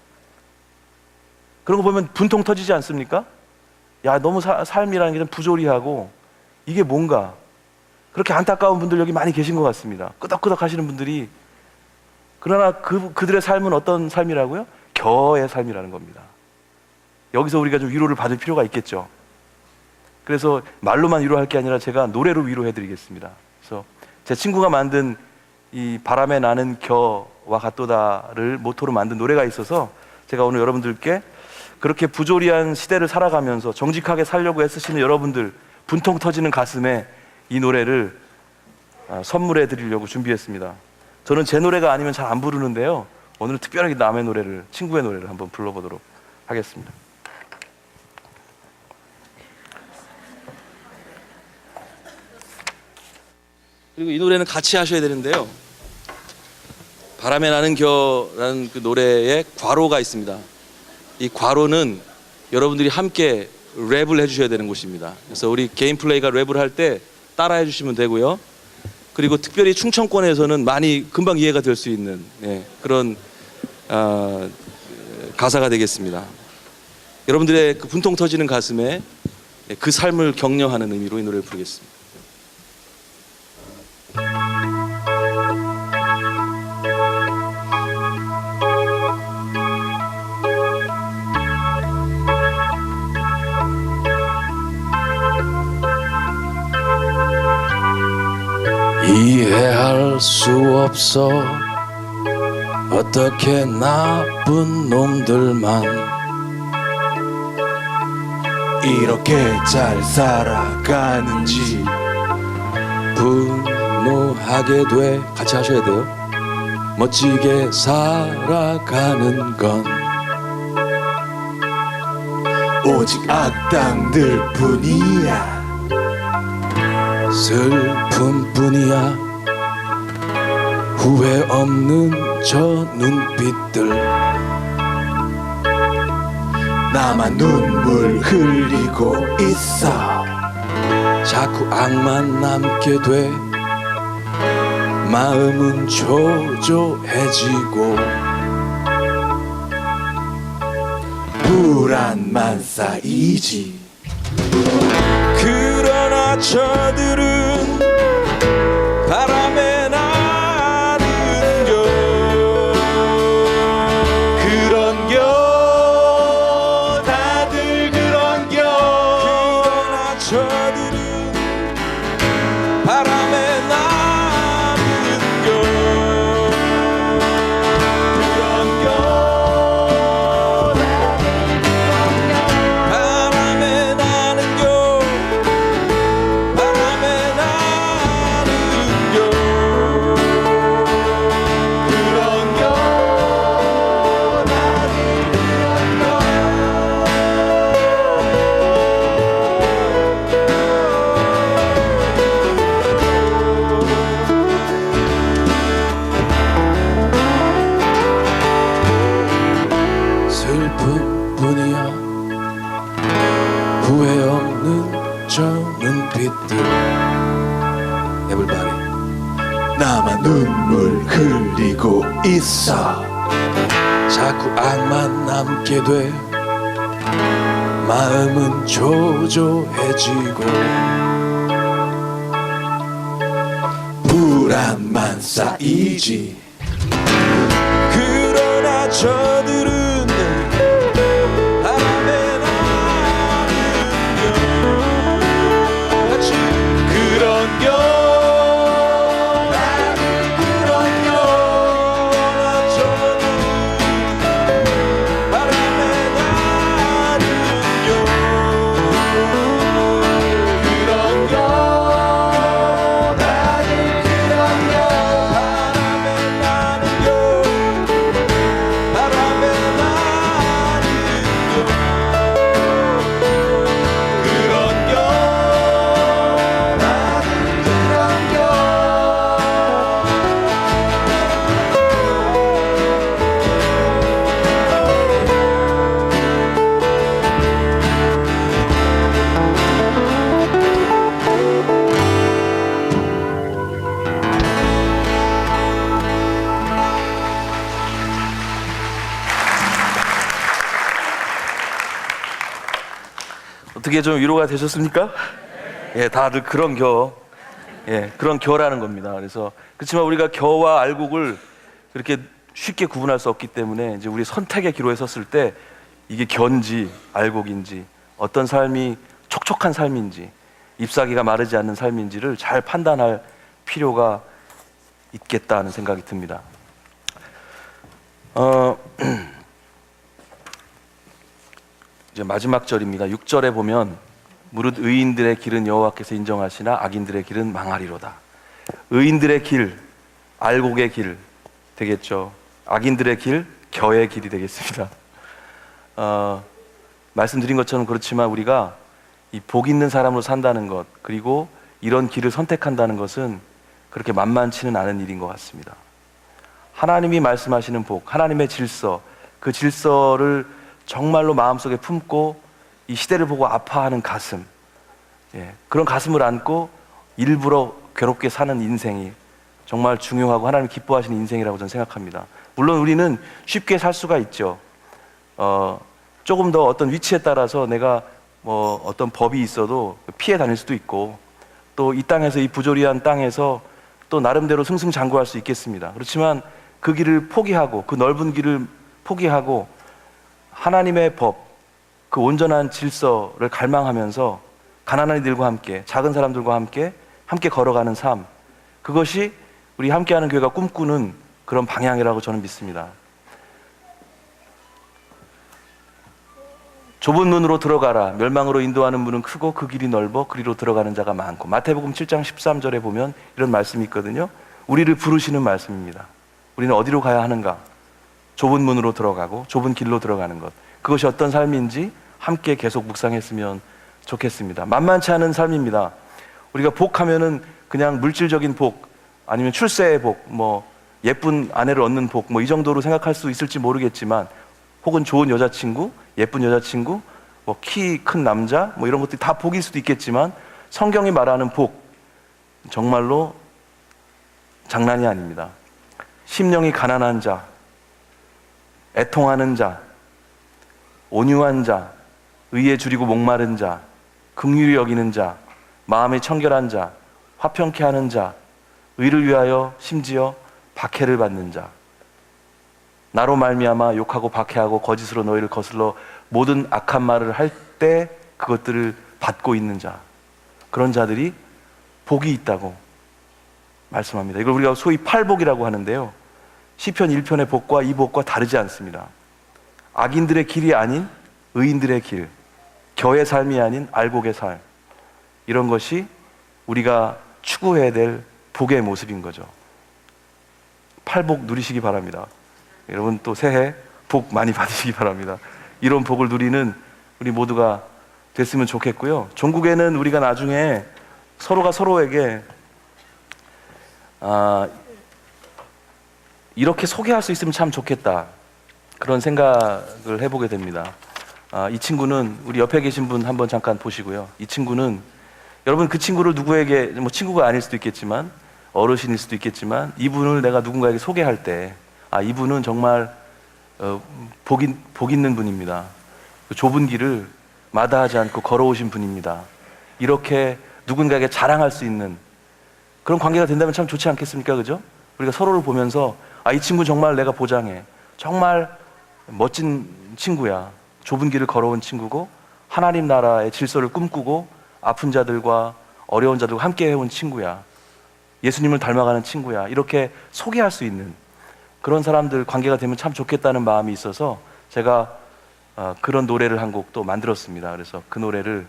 그런 거 보면 분통 터지지 않습니까? 야, 너무 삶이라는 게 좀 부조리하고 이게 뭔가 그렇게 안타까운 분들 여기 많이 계신 것 같습니다. 끄덕끄덕 하시는 분들이. 그러나 그들의 삶은 어떤 삶이라고요? 겨의 삶이라는 겁니다. 여기서 우리가 좀 위로를 받을 필요가 있겠죠. 그래서 말로만 위로할 게 아니라 제가 노래로 위로해 드리겠습니다. 그래서 제 친구가 만든 이 바람에 나는 겨와 같도다를 모토로 만든 노래가 있어서 제가 오늘 여러분들께 그렇게 부조리한 시대를 살아가면서 정직하게 살려고 애쓰시는 여러분들 분통 터지는 가슴에 이 노래를 선물해 드리려고 준비했습니다. 저는 제 노래가 아니면 잘 안 부르는데요, 오늘은 특별하게 남의 노래를, 친구의 노래를 한번 불러보도록 하겠습니다. 그리고 이 노래는 같이 하셔야 되는데요, 바람에 나는 겨라는 그 노래에 괄호가 있습니다. 이 괄호는 여러분들이 함께 랩을 해주셔야 되는 곳입니다. 그래서 우리 개인 플레이가 랩을 할 때 따라 해주시면 되고요. 그리고 특별히 충청권에서는 많이 금방 이해가 될 수 있는 그런 가사가 되겠습니다. 여러분들의 그 분통 터지는 가슴에 그 삶을 격려하는 의미로 이 노래를 부르겠습니다. 이해할 수 없어 어떻게 나쁜 놈들만 이렇게 잘 살아가는지 분노하게 돼. 같이 하셔야 돼요. 멋지게 살아가는 건 오직 악당들 뿐이야. 슬픔뿐이야. 후회 없는 저 눈빛들 나만 눈물 흘리고 있어. 자꾸 악만 남게 돼. 마음은 초조해지고 불안만 쌓이지. 그러나 저들은 바람에 나는겨 그런겨 다들 그런겨. 그러나 저들은 바람에 나는겨 그런겨 바람에 나는겨 바람에 나는겨 그런겨 슬픔뿐이야. 후회 없는 저 눈빛들 Everybody 나만 눈물 흘리고 있어. 자꾸 악만 남게 돼. 마음은 초조해지고 불안만 쌓이지. 그러나 저들은 바람에 나는겨 같이 그런겨 그런겨. 나 저들은 바람에 나는겨 그런겨 다들 그런겨 바람에 나는겨 바람에 나는겨 그런겨 다들 그런겨. 어떻게 좀 위로가 되셨습니까? 예, 다들 그런 그런 겨라는 겁니다. 그래서 그렇지만 우리가 겨와 알곡을 그렇게 쉽게 구분할 수 없기 때문에 이제 우리 선택의 기로에 섰을 때 이게 겨인지 알곡인지, 어떤 삶이 촉촉한 삶인지, 잎사귀가 마르지 않는 삶인지를 잘 판단할 필요가 있겠다는 생각이 듭니다. 이제 마지막 절입니다. 6절에 보면 무릇 의인들의 길은 여호와께서 인정하시나 악인들의 길은 망하리로다. 의인들의 길, 알곡의 길 되겠죠. 악인들의 길, 겨의 길이 되겠습니다. 말씀드린 것처럼 그렇지만 우리가 이 복 있는 사람으로 산다는 것, 그리고 이런 길을 선택한다는 것은 그렇게 만만치는 않은 일인 것 같습니다. 하나님이 말씀하시는 복, 하나님의 질서, 그 질서를 정말로 마음속에 품고 이 시대를 보고 아파하는 가슴, 그런 가슴을 안고 일부러 괴롭게 사는 인생이 정말 중요하고 하나님 기뻐하시는 인생이라고 저는 생각합니다. 물론 우리는 쉽게 살 수가 있죠. 조금 더 어떤 위치에 따라서 내가 뭐 어떤 법이 있어도 피해 다닐 수도 있고, 또 이 땅에서, 이 부조리한 땅에서 또 나름대로 승승장구할 수 있겠습니다. 그렇지만 그 길을 포기하고, 그 넓은 길을 포기하고 하나님의 법, 그 온전한 질서를 갈망하면서 가난한 이들과 함께, 작은 사람들과 함께 걸어가는 삶, 그것이 우리 함께하는 교회가 꿈꾸는 그런 방향이라고 저는 믿습니다. 좁은 문으로 들어가라. 멸망으로 인도하는 문은 크고 그 길이 넓어 그리로 들어가는 자가 많고. 마태복음 7장 13절에 보면 이런 말씀이 있거든요. 우리를 부르시는 말씀입니다. 우리는 어디로 가야 하는가? 좁은 문으로 들어가고 좁은 길로 들어가는 것, 그것이 어떤 삶인지 함께 계속 묵상했으면 좋겠습니다. 만만치 않은 삶입니다. 우리가 복하면은 그냥 물질적인 복, 아니면 출세의 복, 뭐 예쁜 아내를 얻는 복, 뭐 이 정도로 생각할 수 있을지 모르겠지만, 혹은 좋은 여자친구, 예쁜 여자친구, 뭐 키 큰 남자, 뭐 이런 것들이 다 복일 수도 있겠지만, 성경이 말하는 복, 정말로 장난이 아닙니다. 심령이 가난한 자, 애통하는 자, 온유한 자, 의에 줄이고 목마른 자, 긍휼히 여기는 자, 마음이 청결한 자, 화평케 하는 자, 의를 위하여 심지어 박해를 받는 자, 나로 말미암아 욕하고 박해하고 거짓으로 너희를 거슬러 모든 악한 말을 할 때 그것들을 받고 있는 자, 그런 자들이 복이 있다고 말씀합니다. 이걸 우리가 소위 팔복이라고 하는데요, 시편 1편의 복과 이 복과 다르지 않습니다. 악인들의 길이 아닌 의인들의 길, 겨의 삶이 아닌 알곡의 삶, 이런 것이 우리가 추구해야 될 복의 모습인 거죠. 팔복 누리시기 바랍니다. 여러분 또 새해 복 많이 받으시기 바랍니다. 이런 복을 누리는 우리 모두가 됐으면 좋겠고요. 종국에는 우리가 나중에 서로가 서로에게 이렇게 소개할 수 있으면 참 좋겠다, 그런 생각을 해보게 됩니다. 이 친구는, 우리 옆에 계신 분 한번 잠깐 보시고요. 이 친구는, 여러분 그 친구를 누구에게, 뭐 친구가 아닐 수도 있겠지만 어르신일 수도 있겠지만, 이분을 내가 누군가에게 소개할 때, 이분은 정말 복 있는 분입니다. 그 좁은 길을 마다하지 않고 걸어오신 분입니다. 이렇게 누군가에게 자랑할 수 있는 그런 관계가 된다면 참 좋지 않겠습니까? 그죠? 우리가 서로를 보면서 이 친구 정말 내가 보장해, 정말 멋진 친구야, 좁은 길을 걸어온 친구고 하나님 나라의 질서를 꿈꾸고 아픈 자들과 어려운 자들과 함께 해온 친구야, 예수님을 닮아가는 친구야, 이렇게 소개할 수 있는 그런 사람들 관계가 되면 참 좋겠다는 마음이 있어서 제가 그런 노래를 한 곡 또 만들었습니다. 그래서 그 노래를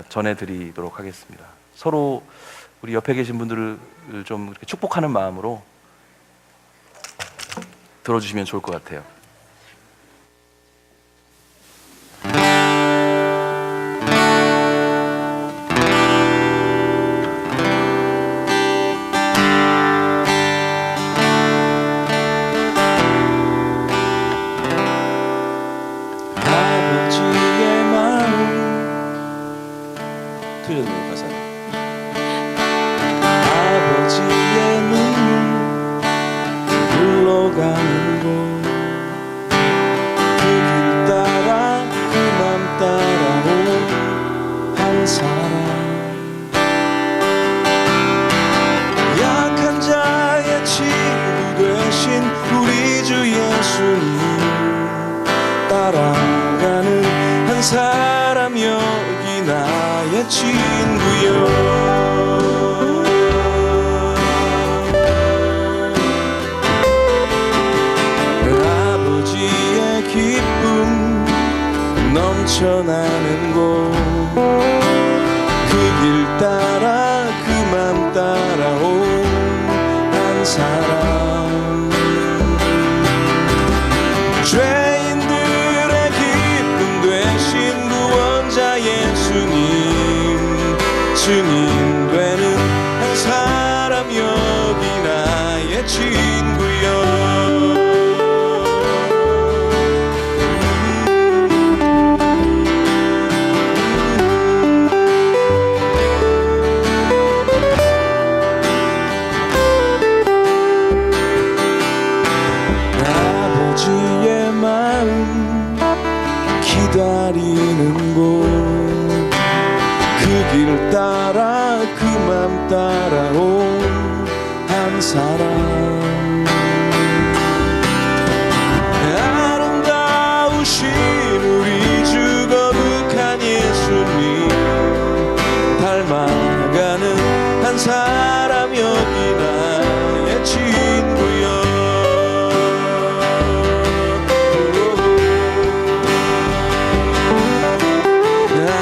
전해드리도록 하겠습니다. 서로 우리 옆에 계신 분들을 좀 이렇게 축복하는 마음으로 들어주시면 좋을 것 같아요. 틀렸네요, 가사. 아버지의 눈물 흘러가는 곳, 그 길 따라 그 맘 따라온 한 사람, 약한 자의 치유 되신 우리 주 예수님 따라가는 한 사람, 여기 나의 친구여. 그 아버지의 기쁨, 너 넘쳐나는 곳 그 길 따라 그 맘 따라온 한 사람 죄인들의 기쁨 되신 구원자 예수님 증인 되는 한 사람 여기 나의 친구여 아버지의 마음 기다리는 곳 그 길 따라 그 맘 따라온 한 사람 아름다우신 우리 주 거룩한 예수님 닮아가는 한 사람 여기 나의 친구여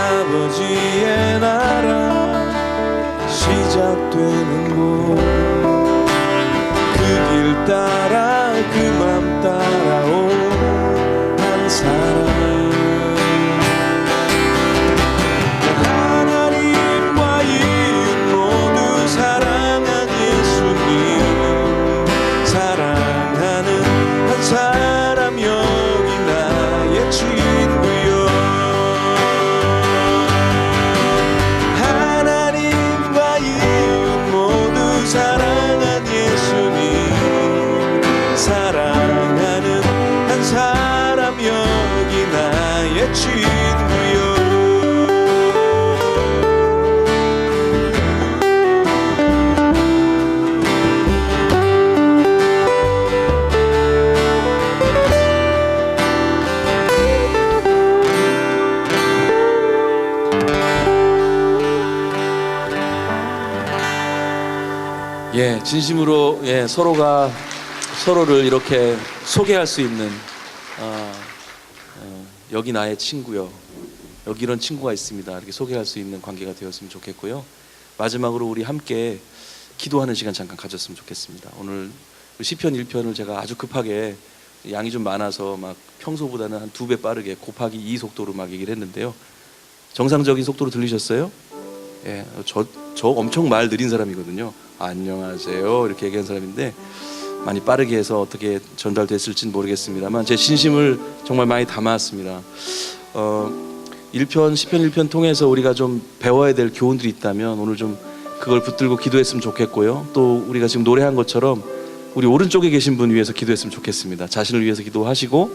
아버지의 나라 시작되는 곳 그 길 따라 그 맘 따라온 한 사람 하나님과 이웃 모두 사랑한 예수님 사랑하는 한 사람 여기 나의 친구여 하나님과 이웃 모두 사랑한 예수님 사랑하는 한 사람 여기 나의 친구여 예, 진심으로 서로가 서로를 이렇게 소개할 수 있는 여기 나의 친구요 여기 이런 친구가 있습니다 이렇게 소개할 수 있는 관계가 되었으면 좋겠고요. 마지막으로 우리 함께 기도하는 시간 잠깐 가졌으면 좋겠습니다. 오늘 시편 1편을 제가 아주 급하게 양이 좀 많아서 막 평소보다는 한 2배 빠르게 곱하기 2 속도로 막 얘기를 했는데요. 정상적인 속도로 들리셨어요? 예, 저 엄청 말 느린 사람이거든요. 안녕하세요 이렇게 얘기한 사람인데 많이 빠르게 해서 어떻게 전달됐을지는 모르겠습니다만 제 진심을 정말 많이 담았습니다. 1편, 시편 1편 통해서 우리가 좀 배워야 될 교훈들이 있다면 오늘 좀 그걸 붙들고 기도했으면 좋겠고요. 또 우리가 지금 노래한 것처럼 우리 오른쪽에 계신 분 위해서 기도했으면 좋겠습니다. 자신을 위해서 기도하시고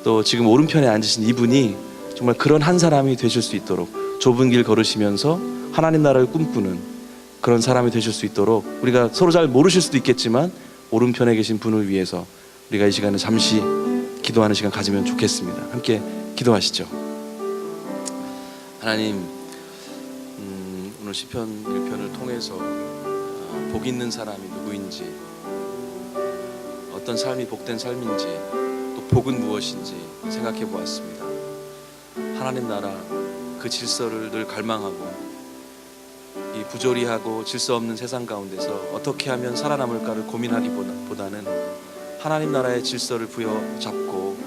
또 지금 오른편에 앉으신 이분이 정말 그런 한 사람이 되실 수 있도록 좁은 길 걸으시면서 하나님 나라를 꿈꾸는 그런 사람이 되실 수 있도록 우리가 서로 잘 모르실 수도 있겠지만 오른편에 계신 분을 위해서 우리가 이 시간에 잠시 기도하는 시간 가지면 좋겠습니다. 함께 기도하시죠. 하나님, 오늘 시편 1편을 통해서 복 있는 사람이 누구인지, 어떤 삶이 복된 삶인지, 또 복은 무엇인지 생각해 보았습니다. 하나님 나라 그 질서를 늘 갈망하고 이 부조리하고 질서 없는 세상 가운데서 어떻게 하면 살아남을까를 고민하기보다는 하나님 나라의 질서를 부여잡고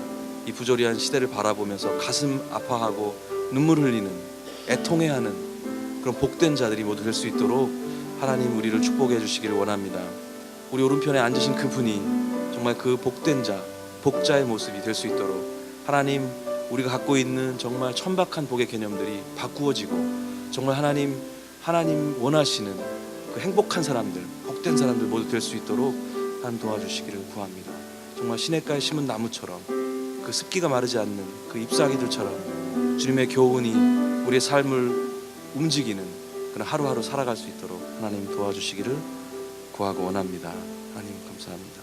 이 부조리한 시대를 바라보면서 가슴 아파하고 눈물 흘리는 애통해하는 그런 복된 자들이 모두 될 수 있도록 하나님 우리를 축복해 주시기를 원합니다. 우리 오른편에 앉으신 그분이 정말 그 복된 자, 복자의 모습이 될 수 있도록 하나님 우리가 갖고 있는 정말 천박한 복의 개념들이 바꾸어지고 정말 하나님 원하시는 그 행복한 사람들, 복된 사람들 모두 될 수 있도록 하나님 도와주시기를 구합니다. 정말 시냇가에 심은 나무처럼 그 습기가 마르지 않는 그 잎사귀들처럼 주님의 교훈이 우리의 삶을 움직이는 그런 하루하루 살아갈 수 있도록 하나님 도와주시기를 구하고 원합니다. 하나님 감사합니다.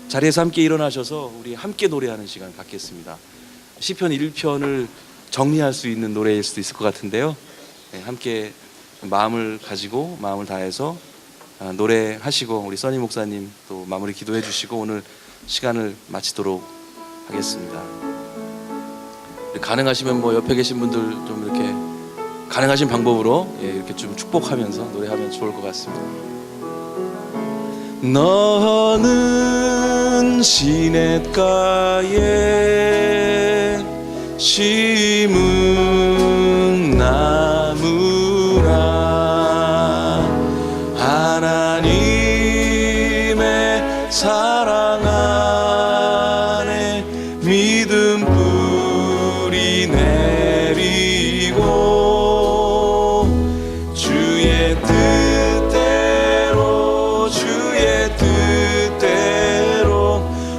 자리에서 함께 일어나셔서 우리 함께 노래하는 시간 갖겠습니다. 시편 1편을 정리할 수 있는 노래일 수도 있을 것 같은데요. 함께 마음을 가지고 마음을 다해서 노래하시고 우리 써니 목사님 또 마무리 기도해 주시고 오늘 시간을 마치도록 하겠습니다. 가능하시면 뭐 옆에 계신 분들 좀 이렇게 가능하신 방법으로 이렇게 좀 축복하면서 노래하면 좋을 것 같습니다. 너는 시냇가에 심은 나무라 하나님의 사랑 안에 믿음 뿌리 내리고 주의 뜻대로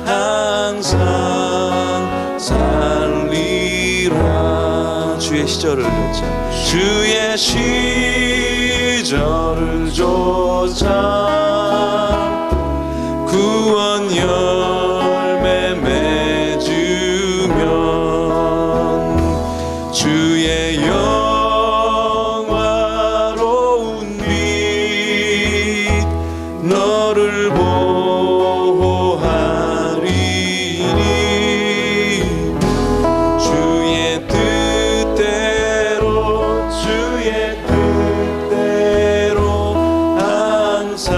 항상 살리라. 주의 시절을 쫓아 주의 시절을 쫓아 구원 열매 맺으면 주의 영화로운 빛 너를 보호하리니 주의 뜻대로 항상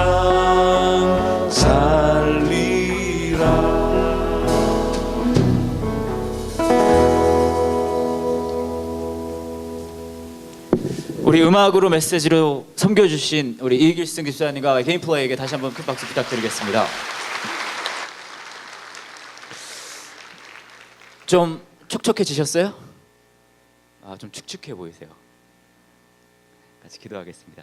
살리라. 우리 음악으로 메시지로 섬겨주신 우리 이길승 집사님과 개인 플레이에게 다시 한번 큰 박수 부탁드리겠습니다. 좀 촉촉해지셨어요? 좀 축축해 보이세요. 같이 기도하겠습니다.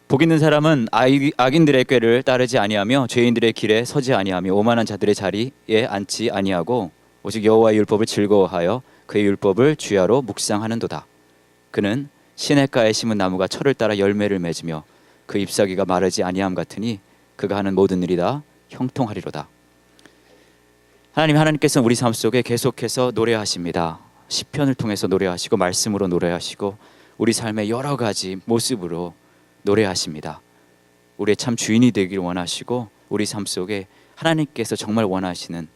복 있는 사람은 악인들의 꾀를 따르지 아니하며 죄인들의 길에 서지 아니하며 오만한 자들의 자리에 앉지 아니하고 오직 여호와의 율법을 즐거워하여 그의 율법을 주야로 묵상하는도다. 그는 시냇가에 심은 나무가 철을 따라 열매를 맺으며 그 잎사귀가 마르지 아니함 같으니 그가 하는 모든 일이 다 형통하리로다. 하나님께서 우리 삶 속에 계속해서 노래하십니다. 시편을 통해서 노래하시고 말씀으로 노래하시고 우리 삶의 여러 가지 모습으로 노래하십니다. 우리의 참 주인이 되기를 원하시고 우리 삶 속에 하나님께서 정말 원하시는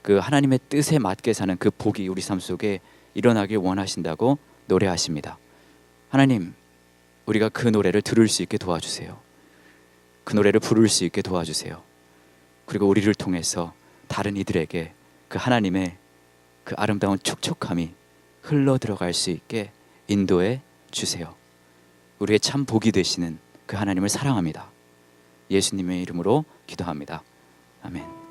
그 하나님의 뜻에 맞게 사는 그 복이 우리 삶 속에 일어나길 원하신다고 노래하십니다. 하나님, 우리가 그 노래를 들을 수 있게 도와주세요. 그 노래를 부를 수 있게 도와주세요. 그리고 우리를 통해서 다른 이들에게 그 하나님의 그 아름다운 촉촉함이 흘러 들어갈 수 있게 인도해 주세요. 우리의 참 복이 되시는 그 하나님을 사랑합니다. 예수님의 이름으로 기도합니다. 아멘.